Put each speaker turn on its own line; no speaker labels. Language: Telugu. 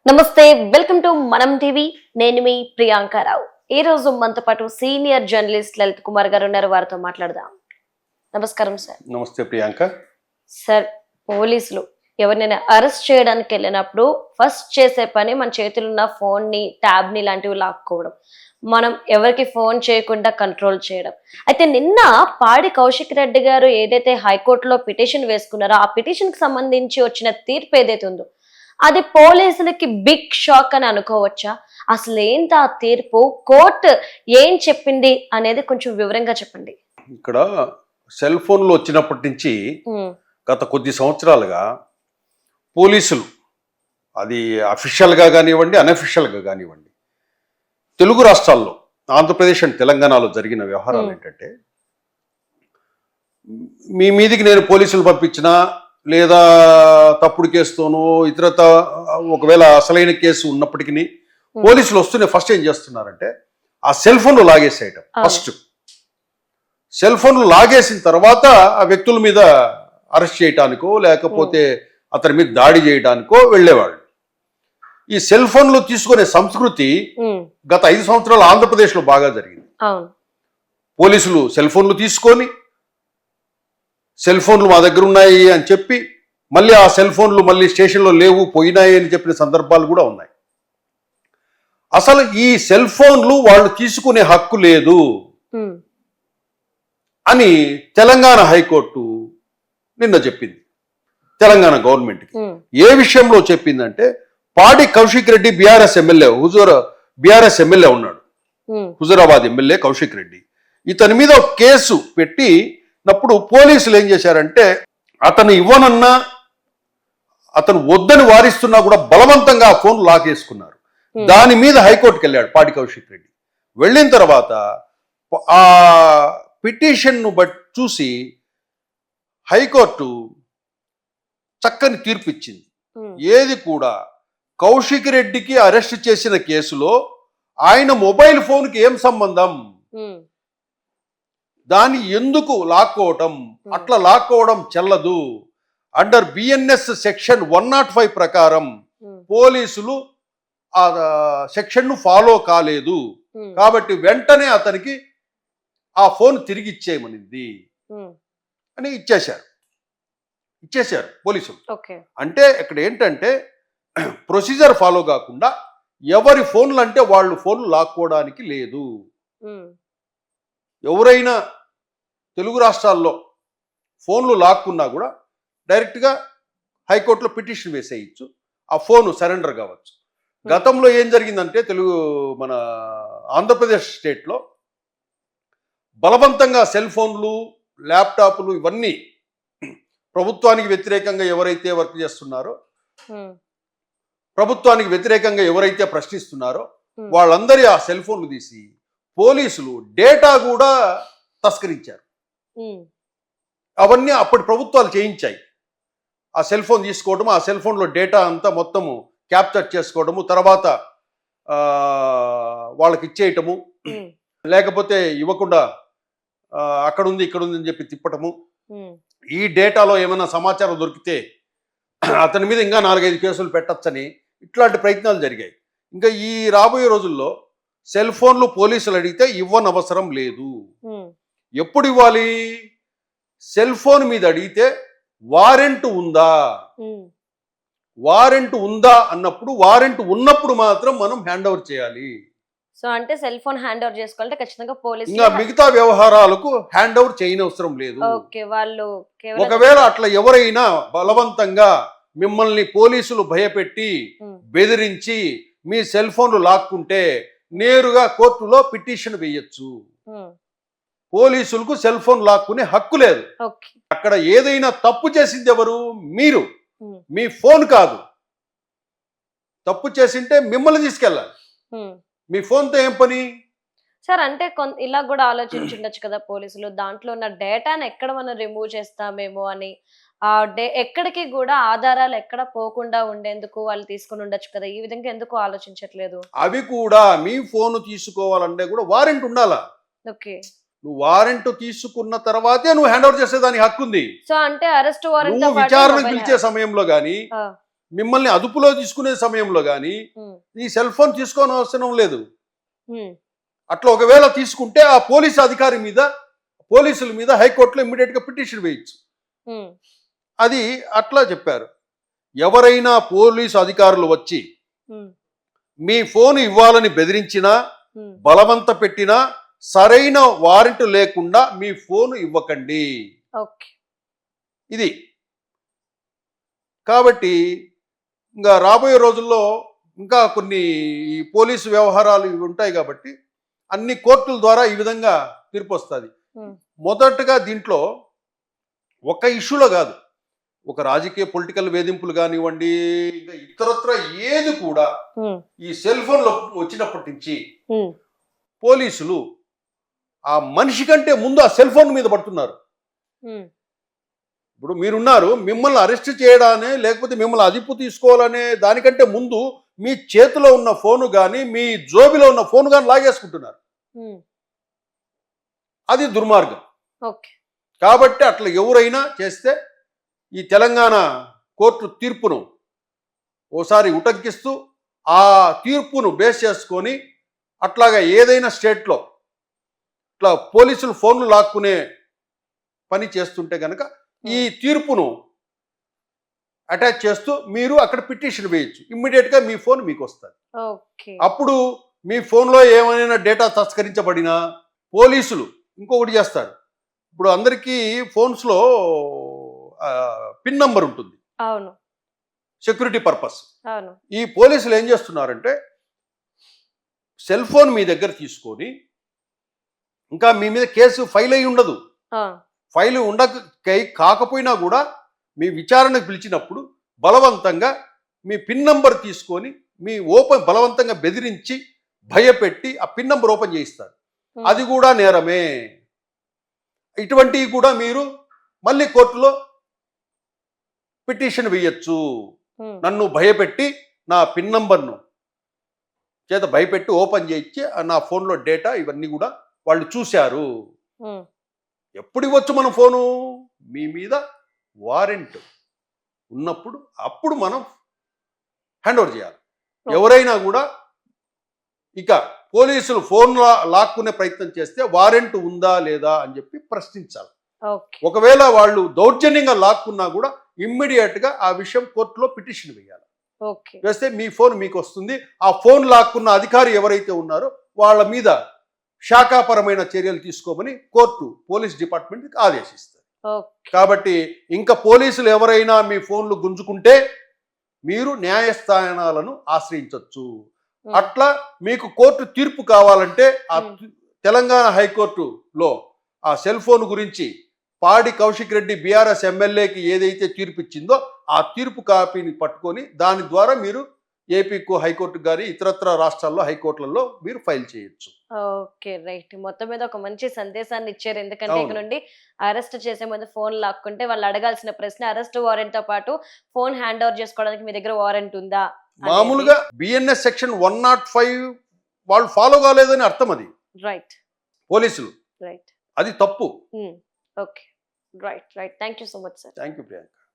నమస్తే, వెల్కమ్ టు మనం టీవీ. నేను మీ ప్రియాంకారావు. ఈ రోజు మనతో పాటు సీనియర్ జర్నలిస్ట్ లలిత్ కుమార్ గారు ఉన్నారు. వారితో మాట్లాడదాం. నమస్కారం సార్.
నమస్తే ప్రియాంక.
సార్, పోలీసులు ఎవరినైనా అరెస్ట్ చేయడానికి వెళ్ళినప్పుడు ఫస్ట్ చేసే పని మన చేతిలో ఉన్న ఫోన్ ని, ట్యాబ్ ని లాంటివి లాక్కోవడం, మనం ఎవరికి ఫోన్ చేయకుండా కంట్రోల్ చేయడం. అయితే నిన్న పాడి కౌశిక్ రెడ్డి గారు ఏదైతే హైకోర్టులో పిటిషన్ వేసుకున్నారో ఆ పిటిషన్ కి సంబంధించి వచ్చిన తీర్పు ఏదైతే ఉందో అది పోలీసులకి బిగ్ షాక్ అని అనుకోవచ్చా? అసలు ఏంటి ఆ తీర్పు, కోర్టు ఏం చెప్పింది అనేది కొంచెం వివరంగా చెప్పండి.
ఇక్కడ సెల్ ఫోన్లు వచ్చినప్పటి నుంచి గత కొద్ది సంవత్సరాలుగా పోలీసులు, అది అఫీషియల్గా కానివ్వండి, అన్అఫీషియల్గా కానివ్వండి, తెలుగు రాష్ట్రాల్లో ఆంధ్రప్రదేశ్ అండ్ తెలంగాణలో జరిగిన వ్యవహారాలు ఏంటంటే, మీ మీదికి నేను పోలీసులు పంపించినా లేదా తప్పుడు కేసుతోనో ఇతరత ఒకవేళ అసలైన కేసు ఉన్నప్పటికీ పోలీసులు వస్తూనే ఫస్ట్ ఏం చేస్తున్నారంటే ఆ సెల్ ఫోన్లు లాగేసేయటం. ఫస్ట్ సెల్ ఫోన్లు లాగేసిన తర్వాత ఆ వ్యక్తుల మీద అరెస్ట్ చేయడానికో లేకపోతే అతని మీద దాడి చేయడానికో వెళ్ళేవాళ్ళు. ఈ సెల్ ఫోన్లు తీసుకునే సంస్కృతి గత 5 సంవత్సరాలు ఆంధ్రప్రదేశ్లో బాగా జరిగింది. పోలీసులు సెల్ ఫోన్లు తీసుకొని సెల్ ఫోన్లు మా దగ్గర ఉన్నాయి అని చెప్పి మళ్ళీ ఆ సెల్ ఫోన్లు మళ్ళీ స్టేషన్లో లేవు, పోయినాయి అని చెప్పిన సందర్భాలు కూడా ఉన్నాయి. అసలు ఈ సెల్ ఫోన్లు వాళ్ళు తీసుకునే హక్కు లేదు అని తెలంగాణ హైకోర్టు నిన్న చెప్పింది. తెలంగాణ గవర్నమెంట్కి ఏ విషయంలో చెప్పిందంటే, పాడి Kaushik Reddy BRS MLA, BRS MLA ఉన్నాడు, హుజూరాబాద్ ఎమ్మెల్యే కౌశిక్ రెడ్డి. ఇతని మీద ఒక కేసు పెట్టినప్పుడు పోలీసులు ఏం చేశారంటే, అతను ఇవ్వనన్నా అతను వద్దని వారిస్తున్నా కూడా బలవంతంగా ఆ ఫోన్ లాగేసుకున్నారు. దాని మీద హైకోర్టుకి వెళ్ళాడు పాడి కౌశిక్ రెడ్డి. వెళ్ళిన తర్వాత ఆ పిటిషన్ను బట్టి చూసి హైకోర్టు చక్కని తీర్పు ఇచ్చింది. ఏది కూడా కౌశిక్ రెడ్డికి అరెస్ట్ చేసిన కేసులో ఆయన మొబైల్ ఫోన్కి ఏం సంబంధం, దాన్ని ఎందుకు లాక్కోవటం, అట్లా లాక్కోవడం చెల్లదు. అండర్ బిఎన్ఎస్ సెక్షన్ 105 ప్రకారం పోలీసులు ఆ సెక్షన్ ను ఫాలో కాలేదు కాబట్టి వెంటనే అతనికి ఆ ఫోన్ తిరిగి ఇచ్చేయమనింది అని ఇచ్చేశారు పోలీసులు. అంటే ఇక్కడ ఏంటంటే ప్రొసీజర్ ఫాలో కాకుండా ఎవరి ఫోన్లు అంటే వాళ్ళు ఫోన్లు లాక్కోవడానికి లేదు. ఎవరైనా తెలుగు రాష్ట్రాల్లో ఫోన్లు లాక్కున్నా కూడా డైరెక్ట్గా హైకోర్టులో పిటిషన్ వేసేయచ్చు, ఆ ఫోను సరెండర్ కావచ్చు. గతంలో ఏం జరిగిందంటే, మన ఆంధ్రప్రదేశ్ స్టేట్లో బలవంతంగా సెల్ ఫోన్లు, ల్యాప్టాప్లు ఇవన్నీ ప్రభుత్వానికి వ్యతిరేకంగా ఎవరైతే వర్క్ చేస్తున్నారో, ప్రభుత్వానికి వ్యతిరేకంగా ఎవరైతే ప్రశ్నిస్తున్నారో వాళ్ళందరి ఆ సెల్ ఫోన్లు తీసి పోలీసులు డేటా కూడా తస్కరించారు. అవన్నీ అప్పటి ప్రభుత్వాలు చేయించాయి. ఆ సెల్ ఫోన్ తీసుకోవడము, ఆ సెల్ ఫోన్లో డేటా అంతా మొత్తము క్యాప్చర్ చేసుకోవడము, తర్వాత వాళ్ళకి ఇచ్చేయటము, లేకపోతే ఇవ్వకుండా అక్కడ ఉంది ఇక్కడ ఉంది అని చెప్పి తిప్పటము. ఈ డేటాలో ఏమైనా సమాచారం దొరికితే అతని మీద ఇంకా 4-5 కేసులు పెట్టచ్చని ఇట్లాంటి ప్రయత్నాలు జరిగాయి. ఇంకా ఈ రాబోయే రోజుల్లో సెల్ ఫోన్లు పోలీసులు అడిగితే ఇవ్వనవసరం లేదు. ఎప్పుడు ఇవ్వాలి? సెల్ ఫోన్ మీద అడిగితే వారెంట్ ఉందా అన్నప్పుడు, వారెంట్ ఉన్నప్పుడు మాత్రం మనం హ్యాండ్ ఓవర్ చేయాలి.
సో అంటే సెల్ ఫోన్ హ్యాండ్ ఓవర్ చేసుకోవాలంటే ఖచ్చితంగా పోలీసు,
ఇంకా మిగతా వ్యవహారాలకు హ్యాండ్ ఓవర్ చేయనవసరం లేదు. ఒకవేళ అట్లా ఎవరైనా బలవంతంగా మిమ్మల్ని పోలీసులు భయపెట్టి బెదిరించి మీ సెల్ ఫోన్లు లాక్కుంటే నేరుగా కోర్టులో పిటిషన్ వేయచ్చు. పోలీసులకు సెల్ ఫోన్ లాక్కునే హక్కు లేదు. అక్కడ ఏదైనా తప్పు చేసింది ఎవరు? మీరు, మీ ఫోన్ కాదు. తప్పు చేసింటే మిమ్మల్ని తీసుకెళ్ళాలి. మీ ఫోన్తో ఏం పని
సార్? అంటే ఇలా కూడా ఆలోచించుండొచ్చు కదా పోలీసులు, దాంట్లో ఉన్న డేటాను ఎక్కడ మనం రిమూవ్ చేస్తామేమో అని. ఆ ఎక్కడికి కూడా ఆధారాలు ఎక్కడ పోకుండా ఉండేందుకు వాళ్ళు తీసుకుని ఉండొచ్చు కదా. ఈ విధంగా ఎందుకు ఆలోచించట్లేదు?
అవి కూడా మీ ఫోన్ తీసుకోవాలంటే కూడా వారెంట్ ఉండాలా. నువ్వు వారెంట్ తీసుకున్న తర్వాతే నువ్వు హ్యాండ్ ఓవర్ చేసేదానికి హక్కు ఉంది.
సో అంటే అరెస్ట్ వారెంట్
నువ్వు విచారణకు పిలిచే సమయంలో గానీ మిమ్మల్ని అదుపులో తీసుకునే సమయంలో కానీ ఈ సెల్ ఫోన్ తీసుకోని అవసరం లేదు. అట్లా ఒకవేళ తీసుకుంటే ఆ పోలీసు అధికారి మీద, పోలీసుల మీద హైకోర్టులో ఇమ్మీడియట్ గా పిటిషన్ వేయచ్చు. అది అట్లా చెప్పారు. ఎవరైనా పోలీసు అధికారులు వచ్చి మీ ఫోన్ ఇవ్వాలని బెదిరించినా, బలవంత పెట్టినా సరైన వారెంట్ లేకుండా మీ ఫోన్ ఇవ్వకండి. ఇది కాబట్టి ఇంకా రాబోయే రోజుల్లో ఇంకా కొన్ని ఈ పోలీసు వ్యవహారాలు ఇవి ఉంటాయి కాబట్టి అన్ని కోర్టుల ద్వారా ఈ విధంగా తీర్పు వస్తుంది. మొదటగా దీంట్లో ఒక ఇష్యూలో కాదు, ఒక రాజకీయ పొలిటికల్ వేధింపులు కానివ్వండి, ఇంకా ఇతరత్ర ఏది కూడా ఈ సెల్ ఫోన్లో వచ్చినప్పటి నుంచి పోలీసులు ఆ మనిషి కంటే ముందు ఆ సెల్ ఫోన్ మీద పడుతున్నారు. ఇప్పుడు మీరున్నారు, మిమ్మల్ని అరెస్ట్ చేయడానే లేకపోతే మిమ్మల్ని అదుపు తీసుకోవాలనే దానికంటే ముందు మీ చేతిలో ఉన్న ఫోను కానీ మీ జోబిలో ఉన్న ఫోను కానీ లాగేసుకుంటున్నారు. అది దుర్మార్గం. కాబట్టి అట్లా ఎవరైనా చేస్తే ఈ తెలంగాణ కోర్టు తీర్పును ఓసారి ఉటంకిస్తూ ఆ తీర్పును బేస్ చేసుకొని అట్లాగా ఏదైనా స్టేట్లో ఇట్లా పోలీసులు ఫోన్లు లాక్కునే పని చేస్తుంటే కనుక ఈ తీర్పును అటాచ్ చేస్తూ మీరు అక్కడ పిటిషన్ వేయచ్చు. ఇమ్మీడియట్ గా మీ ఫోన్ మీకు వస్తుంది. అప్పుడు మీ ఫోన్లో ఏమైనా డేటా తస్కరించబడినా పోలీసులు ఇంకొకటి చేస్తారు. ఇప్పుడు అందరికీ ఫోన్స్ లో పిన్ నంబర్ ఉంటుంది,
అవును,
సెక్యూరిటీ పర్పస్. ఈ పోలీసులు ఏం చేస్తున్నారంటే సెల్ ఫోన్ మీ దగ్గర తీసుకొని, ఇంకా మీ మీద కేసు ఫైల్ అయి ఉండదు, ఫైల్ కాకపోయినా కూడా మీ విచారణకు పిలిచినప్పుడు బలవంతంగా మీ పిన్ నంబర్ తీసుకొని మీ బలవంతంగా బెదిరించి భయపెట్టి ఆ పిన్ నంబర్ ఓపెన్ చేయిస్తారు. అది కూడా నేరమే. ఇటువంటివి కూడా మీరు మళ్ళీ కోర్టులో పిటిషన్ వేయచ్చు. నన్ను భయపెట్టి నా పిన్ నంబర్ను చేత భయపెట్టి ఓపెన్ చేయించి నా ఫోన్లో డేటా ఇవన్నీ కూడా వాళ్ళు చూశారు. ఎప్పుడు ఇవ్వచ్చు మనం ఫోను? మీ మీద వారెంట్ ఉన్నప్పుడు అప్పుడు మనం హ్యాండ్ ఓవర్ చేయాలి. ఎవరైనా కూడా ఇక పోలీసులు ఫోన్ లాక్కునే ప్రయత్నం చేస్తే వారెంట్ ఉందా లేదా అని చెప్పి ప్రశ్నించాలి. ఒకవేళ వాళ్ళు దౌర్జన్యంగా లాక్కున్నా కూడా ఇమ్మీడియట్ గా ఆ విషయం కోర్టులో పిటిషన్ వేయాలి. వేస్తే మీ ఫోన్ మీకు వస్తుంది. ఆ ఫోన్ లాక్కున్న అధికారి ఎవరైతే ఉన్నారో వాళ్ళ మీద శాఖాపరమైన చర్యలు తీసుకోమని కోర్టు పోలీస్ డిపార్ట్మెంట్ ఆదేశిస్తారు. కాబట్టి ఇంకా పోలీసులు ఎవరైనా మీ ఫోన్లు గుంజుకుంటే మీరు న్యాయస్థానాలను ఆశ్రయించవచ్చు. అట్లా మీకు కోర్టు తీర్పు కావాలంటే ఆ తెలంగాణ హైకోర్టులో ఆ సెల్ ఫోన్ గురించి పాడి కౌశిక్ రెడ్డి బీఆర్ఎస్ ఎమ్మెల్యేకి ఏదైతే తీర్పు ఇచ్చిందో ఆ తీర్పు కాపీని పట్టుకొని దాని ద్వారా మీరు ఏపీకు హైకోర్టు గారి ఇతరత్ర రాష్ట్రాల్లో హైకోర్టులలో మీరు ఫైల్ చేయొచ్చు.
Okay, right. మొత్తం మీద ఒక మంచి సందేశాన్ని ఇచ్చారు. ఎందుకంటే ఇక్కడ నుండి అరెస్ట్ చేసే ముందు ఫోన్ లాక్కుంటే వాళ్ళు అడగాల్సిన ప్రశ్న అరెస్ట్ వారెంట్ తో పాటు ఫోన్ హ్యాండ్ ఓవర్ చేసుకోవడానికి మీ దగ్గర వారెంట్ ఉందా.
మామూలుగా బిఎన్ఎస్ సెక్షన్ 105 వాళ్ళు ఫాలో కాలేదని అర్థం. అది
రైట్,
పోలీసులు
రైట్,
అది తప్పు.
Okay, right. Thank you so much sir.
Thank you Priyanka.